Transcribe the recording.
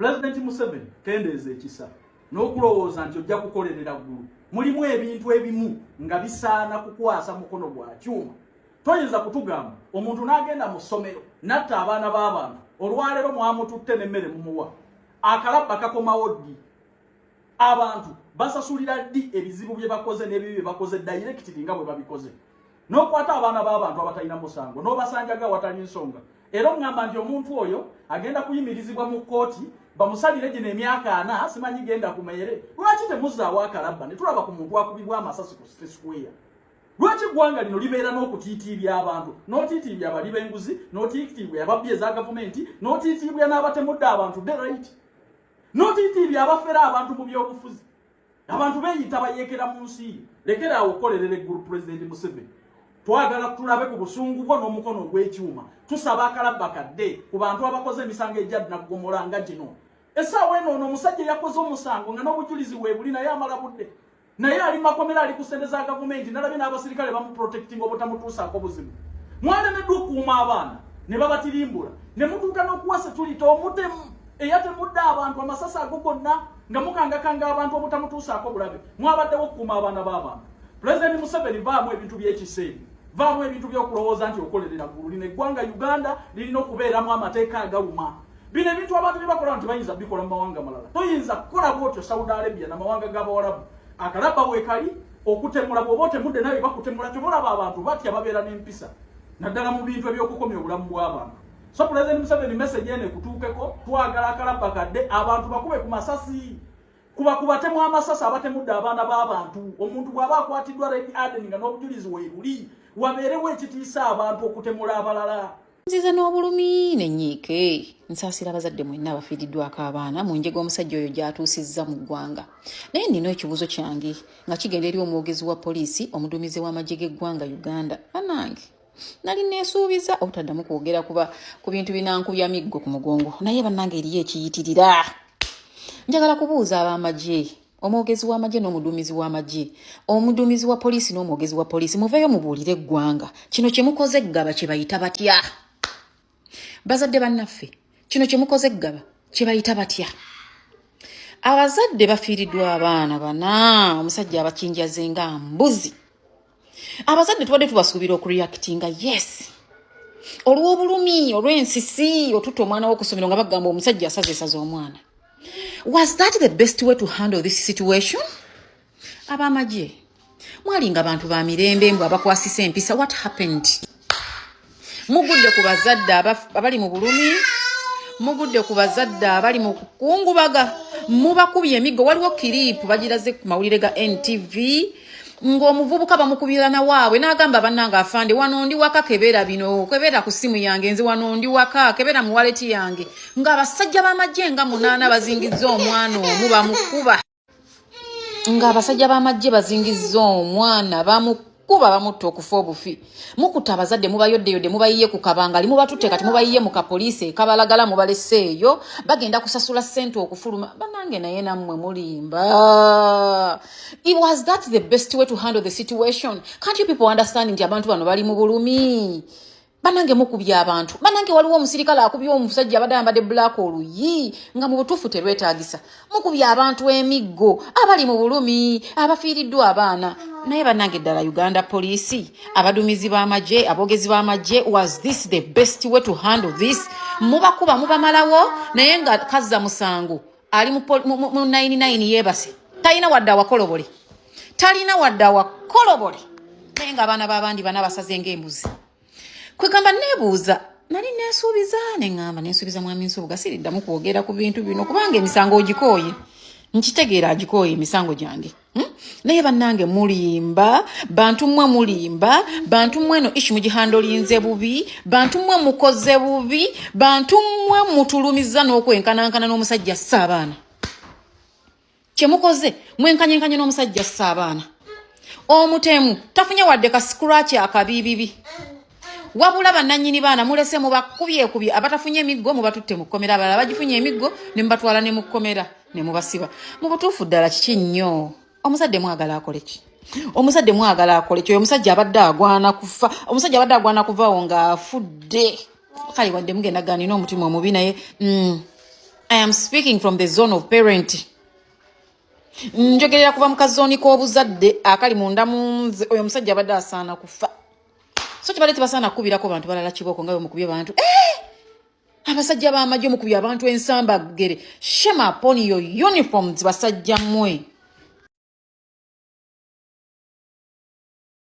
President Museveni kendeeze ekisa n'okulowooza nti ojja kukolerera ggulu. Mulimu ebintu ebimu nga bisaana kukwasa mukono gwa kyuma. Toyinza kutugamba omuntu n'agenda mu ssomero natta abaana b'abantu olwaleero mwamututte n'emmere mumuwa akalabba kakomawo ddi. Abantu basasulira ddi ebizibu bye bakoze n'ebibi bye bakoze directly nga bwe babikoze. N'okwata abaana b'abantu abatalina musango n'obasanjaga awatali nsonga. Era oŋŋamba nti omuntu oyo agenda kuyimirizibwa mu kkooti bamusalire gino emyaka 4 simanyi genda kumeyere. Lwaki temuzaawo akalabba ne tulaba ku muntu akubibwa amasasi ku City Square? Lwaki gwanga lino libeera n'okutiitiibya abantu n'otiitiibya abali b'enguzi n'otiitiibya ababbi eza gavumenti n'otiitiibya n'abatemudde abantu the right n'otiitiibya abafera abantu mu byobufuzi. Abantu beeyita bayeekera mu nsi. Lekera awo okukolerera eggulu President Museveni. Twagala tulabe ku busungu bwo n'omukono gw'ekyuma. Tusaba akalabba kadde ku bantu abakoze emisango ejja na ggomola nga gino. Essaawa eno ono omusajja yakoze omusango nga n'obujulizi weebuli naye amala budde. Naye ali makomera ali ku ssente za gavumenti nalabye n'abasirikale bamuprotecting obutamutuusaako buzibu. Mwalemeddwa okukuuma abaana ne babatirimbula ne mutuuka n'okuwasa tulita omutemu eyatemudde abantu amasasi ago gonna nga mukangakanga abantu obutamutuusaako bulabe. Mwabaddewo okukuuma abaana b'abantu. President Museveni vaamu ebintu by'ekiseera. Vaamu ebintu by'okulowooza nti okolerera ggulu. Lino eggwanga Uganda lirina okubeeramu amateeka agaluma. Bino ebintu abantu bye bakola nti bayinza bikola mu mawanga malala. Toyinza kukola bw'otyo Saudi Arabia n'amawanga g'Abawarabu. Akalabba bwe kali okutemula bw'oba otemudde nawe bakutemula ky'olaba abantu batya babeera n'empisa. Naddala mu bintu eby'okukomya obulamu bw'abantu. So President Museveni message ene kutuukeko twagala akalabba kadde abantu bakube ku masasi. Kubatemu amasasi abatemudde abaana b'abantu. Omuntu bw'aba akwatiddwa red hardening nga n'obujulizi weebuli wabeerewo ekitiisa abantu okutemula abalala. Nziza n'obulumi n'ennyiike nsaasira abazadde mwenna abafiiriddwako abaana mu njega omusajja oyo gy'atuusizza mu ggwanga. Naye nina ekibuuzo kyange nga kigenda eri omwogezi wa poliisi omuduumizi w'amagye g'eggwanga Uganda. Bannange nali neesuubiza obutaddamu kwogera ku bintu binankubya miggo ku mugongo naye bannange eriyo ekiyitirira. Njagala kubuuza ab'amagye, omwogezi w'amagye n'omuduumizi w'amagye, omuduumizi wa poliisi n'omwogezi wa poliisi, muveeyo mubuulire eggwanga kino kye mukoze eggaba kye bayita batya? Bazadde bannaffe, kino kye mukoze eggaba kye bayita batya? Abazadde bafiiriddwa abaana bana, omusajja abakinjaze nga mbuzi. Abazadde tubadde tubasuubira okureactinga yes. Olw'obulumi, olw'ensisi, otutta omwana w'okusomero nga bagamba omusajja asaze omwana. Was that the best way to handle this situation? Ab'amagye, mwalinga abantu ba mirembe mbwe abakwasisa empisa. What happened? Mugudde ku bazadde abali mu bulumi, mugudde ku bazadde abali mu kukungubaga, mubakubye emiggo. Waliwo kiripu bagiraze ku mawulire ga NTV ng'omuvubuka bamukubira na waabwe n'agamba bannange afande wano ndi waka kebera bino kebera ku simu yange nze wano ndi waka kebera mu wallet yange ng'abasajja b'amagye nga 8 bazingizza omwana omu bamukuba ng'abasajja b'amagye bazingizza omwana bamukuba bamutta okufa obufi. Mukuta abazadde mubayodde mubayiye ku kabangali mubatutte kati mubayiye mu kapoliisi kabalagala mubaleseeyo bagenda kusasula ssente okufuluma. Bannange naye nammwe mulimba. Was that the best way to handle the situation? Can't you people understand nti abantu bano bali mu bulumi? Bannange mukubya abantu. Bannange waliwo omusirikale akubya omusajja abadde ayambadde black oluyi nga mu butuufu terwetaagisa. Mukubya abantu emiggo abali mu bulumi abafiiriddwa abaana. Naye bannange ddala Uganda poliisi abaduumizi b'amagye aboogezi b'amagye, was this the best way to handle this? Mubakuba mubamalawo naye nga kazza musango ali mu 99 yeebase talina wadde awakolobole naye nga abaana b'abandi bana basaze ng'embuzi. Kwegamba neebuuza nali neesuubiza mwami Nsubuga siriddamu kwogera ku bintu bino kubanga emisango ogikooye nkitegeera agikooye emisango gyange. Naye bannange mulimba, bantu mmwe mulimba, bantu mmwe no ishu mugihandolinze bubi, bantu mmwe mukoze bubi, bantu mmwe mutulumiza n'okwenkanankana n'omusajja Saabaana. Kye mukoze mwenkanyenkanye n'omusajja Saabaana. Omutemu tafunye wadde ka scratch akabibibi. Wabula bannannyini baana mulese mubakubye abatafunye emiggo mubatutte mu kkomera, abalala bagifunye emiggo ne mubatwala ne mu kkomera ne mubasiba. Mu butuufu ddala kiki nnyo omuzadde mwagala akole ki? Omuzadde mwagala akole ki? Omusajja abadde agwana kuvaawo ng'afudde. Kale wadde mugenda gaanina omutima omubi naye I am speaking from the zone of parent. Njogerera kuva mu kazooni k'obuzadde akali munda mu nze oyo omusajja abadde asaana kufa. So kibadde tebasaana kukubirako bantu balala kibooko nga bwe mukubye bantu. Abasajja b'amagye mukubye abantu ensambagere. Shame upon your uniforms basajja mmwe.